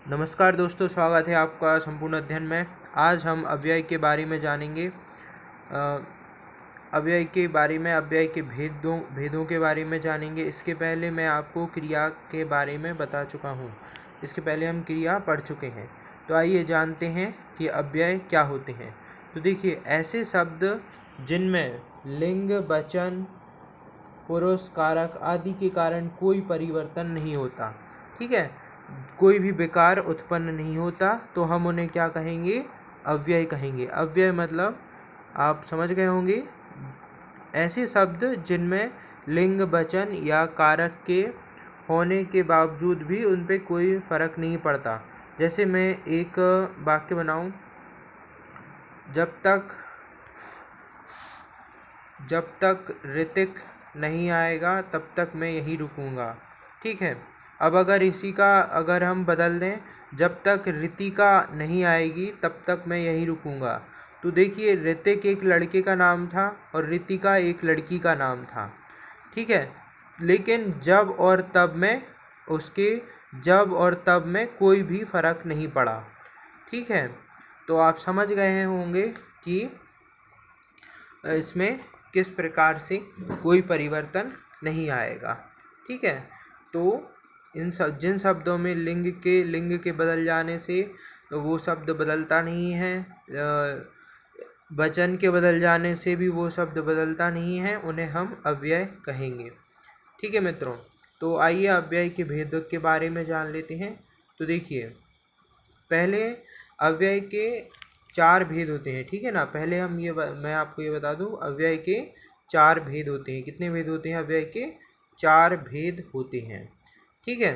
नमस्कार दोस्तों, स्वागत है आपका संपूर्ण अध्ययन में। आज हम अव्यय के बारे में जानेंगे। अव्यय के बारे में, अव्यय के भेदों के बारे में जानेंगे। इसके पहले मैं आपको क्रिया के बारे में बता चुका हूँ। इसके पहले हम क्रिया पढ़ चुके हैं। तो आइए जानते हैं कि अव्यय क्या होते हैं। तो देखिए, ऐसे शब्द जिनमें लिंग, वचन, पुरुष, कारक आदि के कारण कोई परिवर्तन नहीं होता, ठीक है, कोई भी विकार उत्पन्न नहीं होता, तो हम उन्हें क्या कहेंगे? अव्यय कहेंगे। अव्यय मतलब आप समझ गए होंगे, ऐसे शब्द जिनमें लिंग, वचन या कारक के होने के बावजूद भी उन पे कोई फर्क नहीं पड़ता। जैसे मैं एक वाक्य बनाऊं, जब तक ऋतिक नहीं आएगा तब तक मैं यहीं रुकूंगा, ठीक है। अब अगर हम बदल दें, जब तक ऋतिका नहीं आएगी तब तक मैं यहीं रुकूंगा, तो देखिए, ऋतिक एक लड़के का नाम था और ऋतिका एक लड़की का नाम था, ठीक है। लेकिन जब और तब में कोई भी फर्क नहीं पड़ा, ठीक है। तो आप समझ गए होंगे कि इसमें किस प्रकार से कोई परिवर्तन नहीं आएगा, ठीक है। तो जिन शब्दों में लिंग के बदल जाने से वो शब्द बदलता नहीं है, वचन के बदल जाने से भी वो शब्द बदलता नहीं है, उन्हें हम अव्यय कहेंगे, ठीक है मित्रों। तो आइए अव्यय के भेद के बारे में जान लेते हैं। तो देखिए, पहले अव्यय के 4 भेद होते हैं, ठीक है ना। पहले मैं आपको ये बता दूं, अव्यय के 4 भेद होते हैं। कितने भेद होते हैं? अव्यय के 4 भेद होते हैं, ठीक है।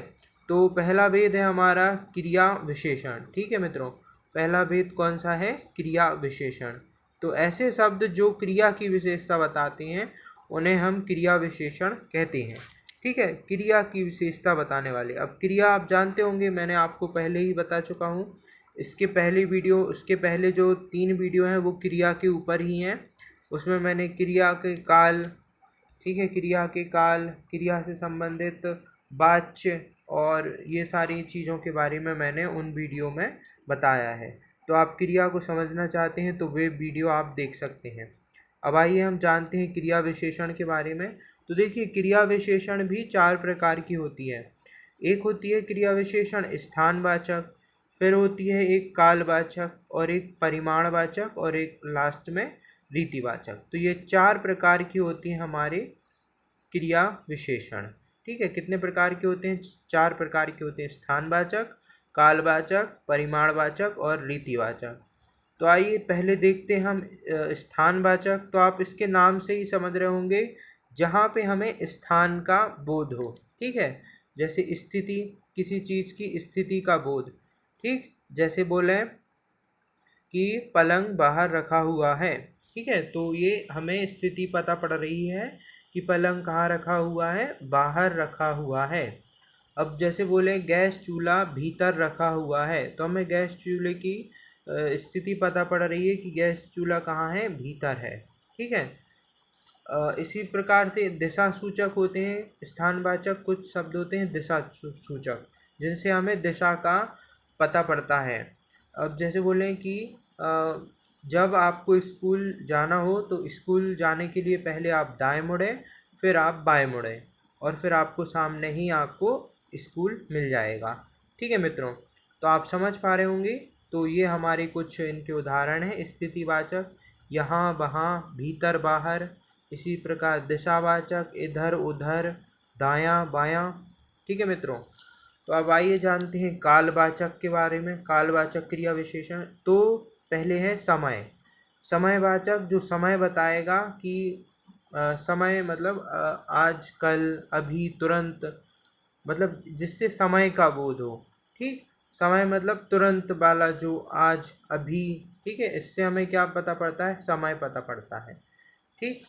तो पहला भेद है हमारा क्रिया विशेषण, ठीक है मित्रों। पहला भेद कौन सा है? क्रिया विशेषण। तो ऐसे शब्द जो क्रिया की विशेषता बताते हैं उन्हें हम क्रिया विशेषण कहते हैं, ठीक है। क्रिया की विशेषता बताने वाले। अब क्रिया आप जानते होंगे, मैंने आपको पहले ही बता चुका हूँ। उसके पहले जो 3 वीडियो हैं वो क्रिया के ऊपर ही हैं। उसमें मैंने क्रिया के काल, ठीक है, क्रिया से संबंधित वाच्य और ये सारी चीज़ों के बारे में मैंने उन वीडियो में बताया है। तो आप क्रिया को समझना चाहते हैं तो वे वीडियो आप देख सकते हैं। अब आइए हम जानते हैं क्रिया विशेषण के बारे में। तो देखिए, क्रिया विशेषण भी 4 प्रकार की होती है। एक होती है क्रिया विशेषण स्थानवाचक, फिर होती है एक कालवाचक और एक परिमाणवाचक और एक लास्ट में रीतिवाचक। तो ये 4 प्रकार की होती हैं हमारे क्रिया विशेषण, ठीक है। कितने प्रकार के होते हैं? 4 प्रकार के होते हैं, स्थानवाचक, कालवाचक, परिमाणवाचक और रीतिवाचक। तो आइए पहले देखते हैं हम स्थानवाचक। तो आप इसके नाम से ही समझ रहे होंगे, जहाँ पे हमें स्थान का बोध हो, ठीक है। जैसे स्थिति, किसी चीज़ की स्थिति का बोध, ठीक। जैसे बोले कि पलंग बाहर रखा हुआ है, ठीक है, तो ये हमें स्थिति पता पड़ रही है कि पलंग कहाँ रखा हुआ है? बाहर रखा हुआ है। अब जैसे बोले गैस चूल्हा भीतर रखा हुआ है, तो हमें गैस चूल्हे की स्थिति पता पड़ रही है कि गैस चूल्हा कहाँ है? भीतर है, ठीक है। इसी प्रकार से दिशा सूचक होते हैं स्थानवाचक। कुछ शब्द होते हैं दिशा सूचक, जिनसे हमें दिशा का पता पड़ता है। अब जैसे बोलें कि जब आपको स्कूल जाना हो तो स्कूल जाने के लिए पहले आप दाएं मुड़ें, फिर आप बाएं मुड़ें, और फिर आपको सामने ही आपको स्कूल मिल जाएगा, ठीक है मित्रों। तो आप समझ पा रहे होंगे। तो ये हमारे कुछ इनके उदाहरण हैं स्थितिवाचक, यहाँ वहाँ, भीतर बाहर। इसी प्रकार दिशावाचक, इधर उधर, दायां बायां, ठीक है मित्रों। तो अब आइए जानते हैं कालवाचक के बारे में। कालवाचक क्रिया विशेषण। तो पहले है समय। समयवाचक, जो समय बताएगा कि समय मतलब आज, कल, अभी, तुरंत, मतलब जिससे समय का बोध हो, ठीक। समय मतलब तुरंत वाला, जो आज, अभी, ठीक है, इससे हमें क्या पता पड़ता है? समय पता पड़ता है, ठीक।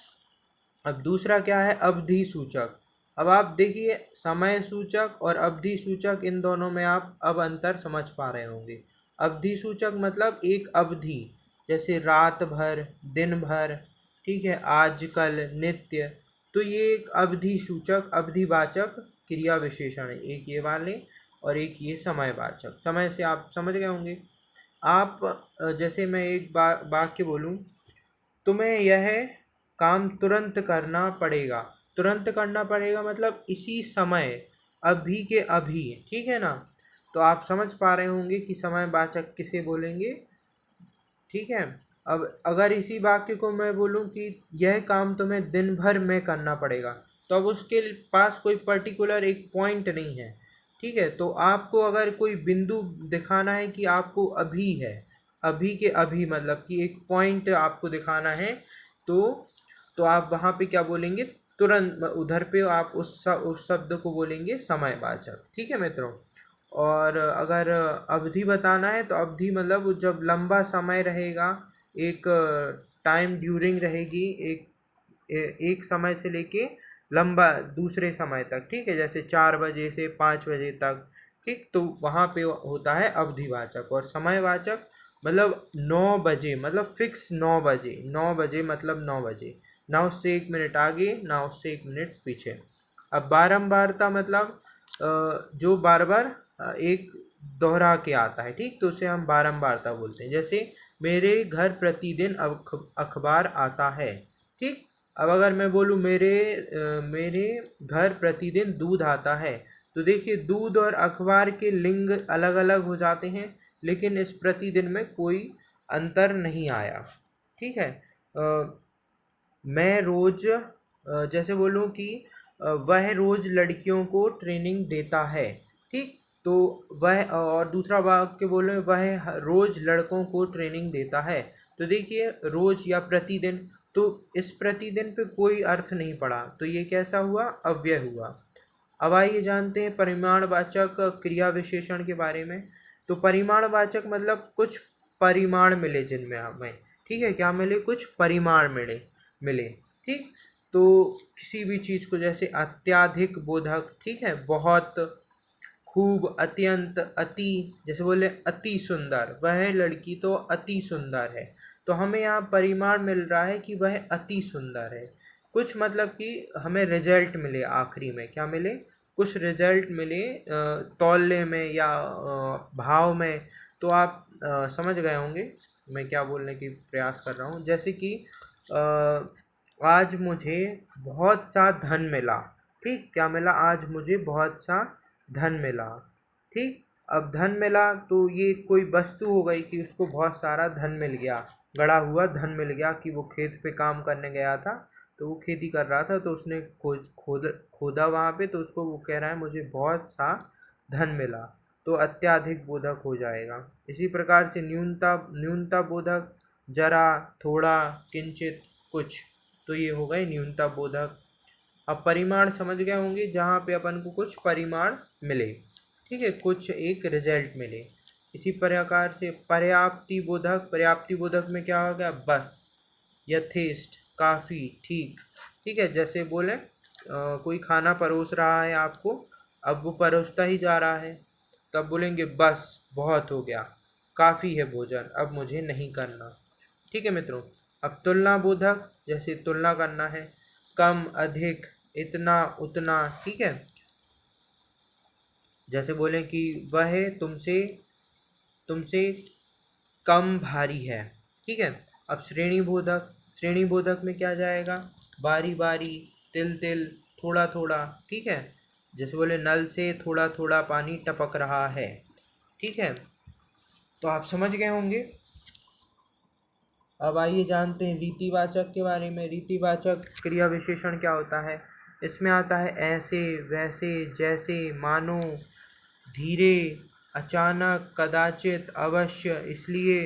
अब दूसरा क्या है? अवधि सूचक। अब आप देखिए, समय सूचक और अवधि सूचक, इन दोनों में आप अब अंतर समझ पा रहे होंगे। अवधि सूचक मतलब एक अवधि, जैसे रात भर, दिन भर, ठीक है, आजकल, नित्य। तो ये एक अवधि सूचक, अवधिवाचक क्रिया विशेषण है, एक ये वाले। और एक ये समयवाचक। समय से आप समझ गए होंगे। आप जैसे मैं एक वाक्य बोलूँ, तुम्हें यह काम तुरंत करना पड़ेगा। तुरंत करना पड़ेगा मतलब इसी समय, अभी के अभी, ठीक है ना। तो आप समझ पा रहे होंगे कि समयवाचक किसे बोलेंगे, ठीक है। अब अगर इसी वाक्य को मैं बोलूं कि यह काम तुम्हें दिन भर में करना पड़ेगा, तो अब उसके पास कोई पर्टिकुलर एक पॉइंट नहीं है, ठीक है। तो आपको अगर कोई बिंदु दिखाना है कि आपको अभी है, अभी के अभी मतलब कि एक पॉइंट आपको दिखाना है, तो आप वहाँ पे क्या बोलेंगे, तुरंत उधर पे आप उस शब्द को बोलेंगे समयवाचक, ठीक है मित्रों। और अगर अवधि बताना है तो अवधि मतलब जब लंबा समय रहेगा, एक टाइम ड्यूरिंग रहेगी, एक समय से लेके लंबा दूसरे समय तक, ठीक है। जैसे 4 बजे से 5 बजे तक, ठीक। तो वहाँ पे होता है अवधिवाचक। और समयवाचक मतलब 9 बजे, मतलब फिक्स 9 बजे, 9 बजे मतलब 9 बजे, ना उससे 1 मिनट आगे ना उससे 1 मिनट पीछे। अब बारंबारता मतलब जो बार बार एक दोहरा के आता है, ठीक। तो उसे हम बारंबारता बोलते हैं। जैसे मेरे घर प्रतिदिन अखबार आता है, ठीक। अब अगर मैं बोलूँ मेरे घर प्रतिदिन दूध आता है, तो देखिए दूध और अखबार के लिंग अलग अलग हो जाते हैं, लेकिन इस प्रतिदिन में कोई अंतर नहीं आया, ठीक है। मैं रोज जैसे बोलूँ कि वह रोज लड़कियों को ट्रेनिंग देता है, ठीक। तो वह, और दूसरा वाक्य बोले वह रोज लड़कों को ट्रेनिंग देता है। तो देखिए रोज या प्रतिदिन, तो इस प्रतिदिन पे कोई अर्थ नहीं पड़ा, तो ये कैसा हुआ, अव्यय हुआ। अब आइए जानते हैं परिमाणवाचक क्रिया विशेषण के बारे में। तो परिमाणवाचक मतलब कुछ परिमाण मिले जिनमें हमें, ठीक है। क्या मिले, कुछ परिमाण मिले, ठीक। तो किसी भी चीज़ को, जैसे अत्याधिक बोधक, ठीक है, बहुत, खूब, अत्यंत, अति। जैसे बोले अति सुंदर, वह लड़की तो अति सुंदर है, तो हमें यहाँ परिमाण मिल रहा है कि वह अति सुंदर है। कुछ मतलब कि हमें रिजल्ट मिले, आखिरी में क्या मिले, कुछ रिजल्ट मिले तौलने में या भाव में। तो आप समझ गए होंगे मैं क्या बोलने की प्रयास कर रहा हूँ। जैसे कि आज मुझे बहुत सा धन मिला, ठीक। क्या मिला, आज मुझे बहुत सा धन मिला, ठीक। अब धन मिला तो ये कोई वस्तु हो गई कि उसको बहुत सारा धन मिल गया, गड़ा हुआ धन मिल गया, कि वो खेत पे काम करने गया था, तो वो खेती कर रहा था, तो उसने खोदा वहाँ पे, तो उसको वो कह रहा है मुझे बहुत सा धन मिला, तो अत्याधिक बोधक हो जाएगा। इसी प्रकार से न्यूनता बोधक, जरा, थोड़ा, किंचित, कुछ, तो ये हो गए न्यूनता बोधक। अब परिमाण समझ गए होंगे, जहाँ पे अपन को कुछ परिमाण मिले, ठीक है, कुछ एक रिजल्ट मिले। इसी प्रकार से पर्याप्ति बोधक, पर्याप्ति बोधक में क्या हो गया, बस, यथेष्ट, काफ़ी, ठीक, ठीक है। जैसे बोले कोई खाना परोस रहा है आपको, अब वो परोसता ही जा रहा है, तब बोलेंगे बस, बहुत हो गया, काफ़ी है भोजन, अब मुझे नहीं करना, ठीक है मित्रों। अब तुलना बोधक, जैसे तुलना करना है, कम, अधिक, इतना, उतना, ठीक है। जैसे बोलें कि वह तुमसे तुमसे कम भारी है, ठीक है। अब श्रेणी बोधक, श्रेणी बोधक में क्या जाएगा, बारी बारी, तिल तिल, थोड़ा थोड़ा, ठीक है। जैसे बोले नल से थोड़ा थोड़ा पानी टपक रहा है, ठीक है। तो आप समझ गए होंगे। अब आइए जानते हैं रीतिवाचक के बारे में। रीतिवाचक क्रिया विशेषण क्या होता है। इसमें आता है ऐसे, वैसे, जैसे, मानो, धीरे, अचानक, कदाचित, अवश्य, इसलिए,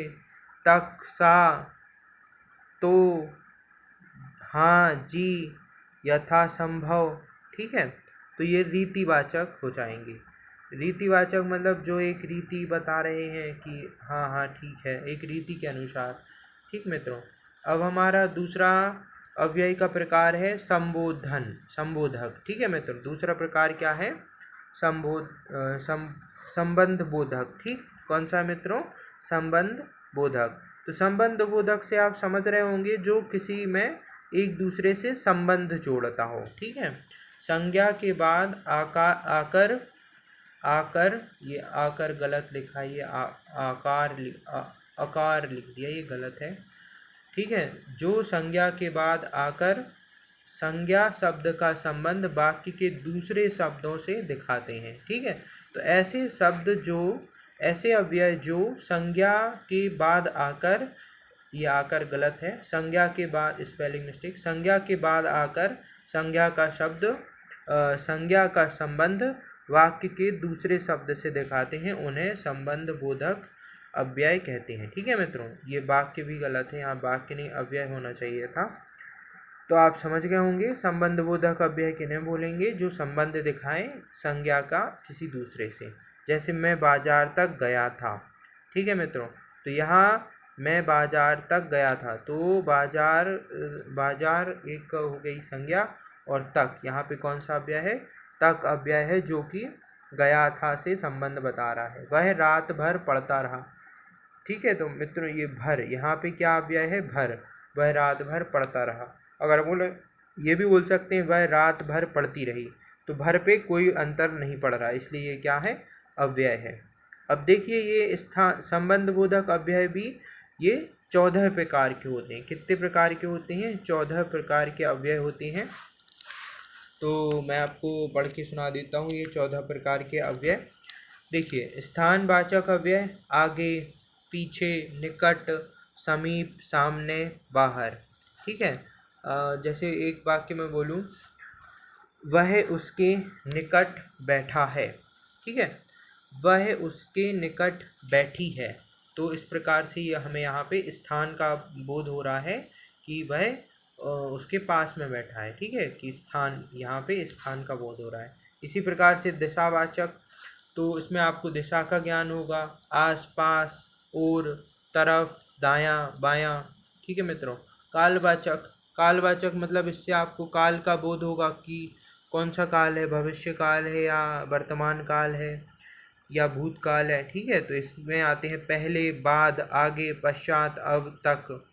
तक, सा, तो, हाँ, जी, यथासंभव, ठीक है। तो ये रीतिवाचक हो जाएंगे। रीतिवाचक मतलब जो एक रीति बता रहे हैं कि हाँ हाँ ठीक है, एक रीति के अनुसार, ठीक मित्रों। अब हमारा दूसरा अव्यय का प्रकार है संबोधन, संबोधक, ठीक है मित्रों। दूसरा प्रकार क्या है, संबंध बोधक, ठीक। कौन सा मित्रों, संबंध बोधक। तो संबंध बोधक से आप समझ रहे होंगे जो किसी में एक दूसरे से संबंध जोड़ता हो, ठीक है। संज्ञा के बाद आकर आकर, ये आकर गलत लिखा है, ये आकार लिख दिया, ये गलत है। ठीक है, जो संज्ञा के बाद आकर संज्ञा शब्द का संबंध वाक्य के दूसरे शब्दों से दिखाते हैं। ठीक है, तो ऐसे शब्द जो, ऐसे अव्यय जो संज्ञा के बाद आकर, ये आकर गलत है, संज्ञा के बाद, स्पेलिंग मिस्टेक, संज्ञा के बाद आकर संज्ञा का शब्द संज्ञा का संबंध वाक्य के दूसरे शब्द से दिखाते हैं, उन्हें संबंध बोधक अव्यय कहते हैं। ठीक है मित्रों, ये वाक्य भी गलत है, यहाँ वाक्य नहीं अव्यय होना चाहिए था। तो आप समझ गए होंगे संबंध बोधक अव्यय किन्हें बोलेंगे, जो संबंध दिखाएं संज्ञा का किसी दूसरे से। जैसे मैं बाजार तक गया था। ठीक है मित्रों, तो यहाँ मैं बाजार तक गया था, तो बाजार एक हो गई संज्ञा, और तक यहाँ पे कौन सा अव्यय है, तक अव्यय है, जो कि गया था से संबंध बता रहा है। वह रात भर पढ़ता रहा। ठीक है, तो मित्रों ये भर, यहाँ पे क्या अव्यय है, भर, वह रात भर पढ़ता रहा। अगर बोले, ये भी बोल सकते हैं वह रात भर पढ़ती रही, तो भर पे कोई अंतर नहीं पड़ रहा, इसलिए ये क्या है, अव्यय है। अब देखिए ये संबंध बोधक अव्यय भी ये 14 प्रकार के होते हैं। कितने प्रकार के होते हैं, 14 प्रकार के अव्यय होते हैं। तो मैं आपको पढ़ के सुना देता हूँ ये 14 प्रकार के अव्यय। देखिए, स्थानवाचक अव्यय, आगे, पीछे, निकट, समीप, सामने, बाहर। ठीक है, जैसे एक वाक्य में बोलूँ, वह उसके निकट बैठा है। ठीक है, वह उसके निकट बैठी है। तो इस प्रकार से ये हमें यहाँ पे स्थान का बोध हो रहा है कि वह उसके पास में बैठा है। ठीक है, कि स्थान, यहाँ पे स्थान का बोध हो रहा है। इसी प्रकार से दिशावाचक, तो इसमें आपको दिशा का ज्ञान होगा, आस पास, और, तरफ, दायां, बायां। ठीक है मित्रों। कालवाचक, कालवाचक मतलब इससे आपको काल का बोध होगा कि कौन सा काल है, भविष्य काल है या वर्तमान काल है या भूतकाल है। ठीक है, तो इसमें आते हैं पहले, बाद, आगे, पश्चात, अब, तक।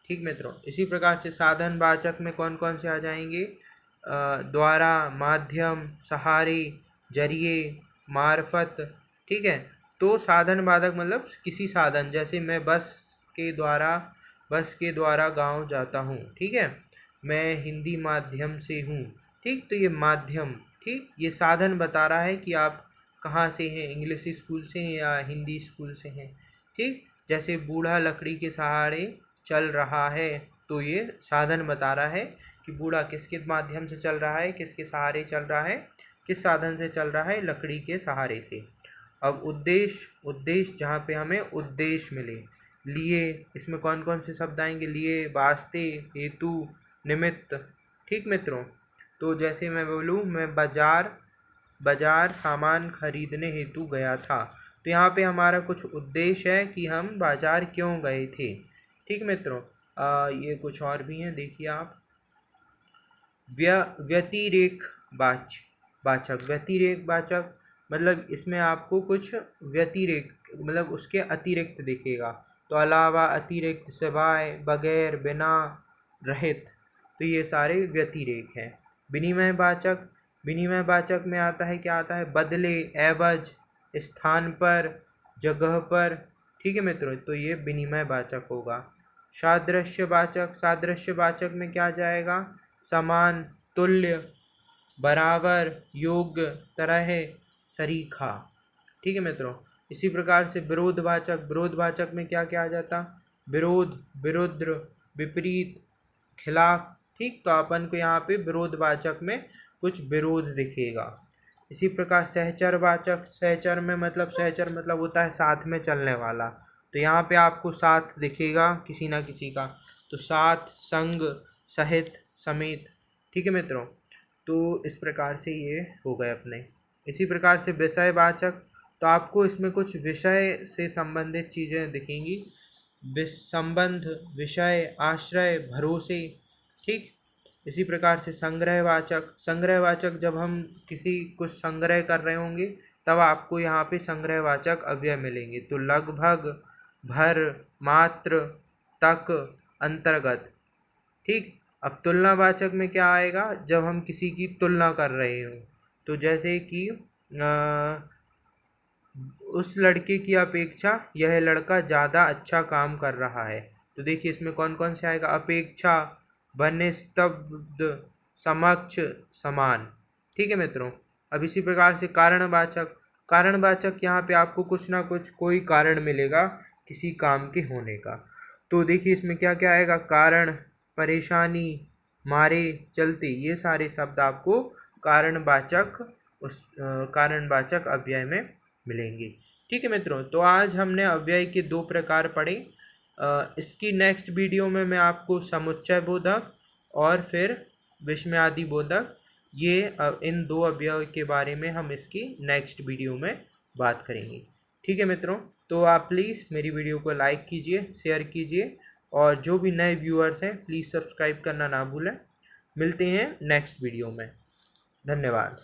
ठीक मित्रों। इसी प्रकार से साधनवाचक में कौन कौन से आ जाएंगे, द्वारा, माध्यम, सहारे, जरिए, मार्फत। ठीक है, तो साधनवाचक मतलब किसी साधन, जैसे मैं बस के द्वारा गांव जाता हूँ। ठीक है, मैं हिंदी माध्यम से हूँ। ठीक, तो ये माध्यम, ठीक, ये साधन बता रहा है कि आप कहाँ से हैं, इंग्लिश स्कूल से हैं या हिंदी स्कूल से हैं। ठीक, जैसे बूढ़ा लकड़ी के सहारे चल रहा है, तो ये साधन बता रहा है कि बूढ़ा किसके माध्यम से चल रहा है, किसके सहारे चल रहा है, किस साधन से चल रहा है, लकड़ी के सहारे से। अब उद्देश्य, उद्देश्य जहाँ पे हमें उद्देश्य मिले। लिए, इसमें कौन कौन से शब्द आएंगे, लिए, वास्ते, हेतु, निमित्त। ठीक मित्रों, तो जैसे मैं बोलूँ, मैं बाजार सामान खरीदने हेतु गया था, तो यहाँ पे हमारा कुछ उद्देश्य है कि हम बाजार क्यों गए थे। ठीक मित्रों, ये कुछ और भी हैं, देखिए आप। व्यतिरेक वाचक, व्यतिरेक वाचक मतलब इसमें आपको कुछ व्यतिरेक मतलब उसके अतिरिक्त दिखेगा, तो अलावा, अतिरिक्त, सिवाय, बगैर, बिना, रहित, तो ये सारे व्यतिरेक हैं। विनिमय वाचक, विनिमय वाचक में आता है, क्या आता है, बदले, एवज, स्थान पर, जगह पर। ठीक है मित्रों, तो ये विनिमय वाचक होगा। सादृश्यवाचक, सादृश्यवाचक में क्या जाएगा, समान, तुल्य, बराबर, योग्य, तरह, सरीखा। ठीक है मित्रों। इसी प्रकार से विरोधवाचक, विरोधवाचक में क्या क्या आ जाता, विरोध, विरुद्ध, विपरीत, खिलाफ। ठीक, तो अपन को यहाँ पे विरोधवाचक में कुछ विरोध दिखेगा। इसी प्रकार सहचरवाचक, सहचर में मतलब, सहचर मतलब होता है साथ में चलने वाला, तो यहाँ पे आपको साथ दिखेगा किसी ना किसी का, तो साथ, संग, सहित, समेत। ठीक है मित्रों, तो इस प्रकार से ये हो गए अपने। इसी प्रकार से विषयवाचक, तो आपको इसमें कुछ विषय से संबंधित चीज़ें दिखेंगी, संबंध, विषय, आश्रय, भरोसे। ठीक, इसी प्रकार से संग्रहवाचक, संग्रहवाचक जब हम किसी कुछ संग्रह कर रहे होंगे तब आपको यहाँ पे संग्रहवाचक अव्यय मिलेंगे, तो लगभग, भर, मात्र, तक, अंतर्गत। ठीक, अब तुलनावाचक में क्या आएगा, जब हम किसी की तुलना कर रहे हो, तो जैसे कि उस लड़के की अपेक्षा यह लड़का ज़्यादा अच्छा काम कर रहा है। तो देखिए इसमें कौन कौन से आएगा, अपेक्षा, बनस्तब्द, समक्ष, समान। ठीक है मित्रों। अब इसी प्रकार से कारणवाचक, कारणवाचक यहाँ पे आपको कुछ ना कुछ कोई कारण मिलेगा किसी काम के होने का। तो देखिए इसमें क्या क्या आएगा, कारण, परेशानी, मारे, चलते, ये सारे शब्द आपको कारणवाचक कारणवाचक अव्यय में मिलेंगे। ठीक है मित्रों, तो आज हमने अव्यय के दो प्रकार पढ़े। इसकी नेक्स्ट वीडियो में मैं आपको समुच्चय बोधक और फिर विस्मयादि बोधक, ये इन दो अव्यय के बारे में हम इसकी नेक्स्ट वीडियो में बात करेंगे। ठीक है मित्रों, तो आप प्लीज़ मेरी वीडियो को लाइक कीजिए, शेयर कीजिए, और जो भी नए व्यूअर्स हैं प्लीज़ सब्सक्राइब करना ना भूलें। मिलते हैं नेक्स्ट वीडियो में। धन्यवाद।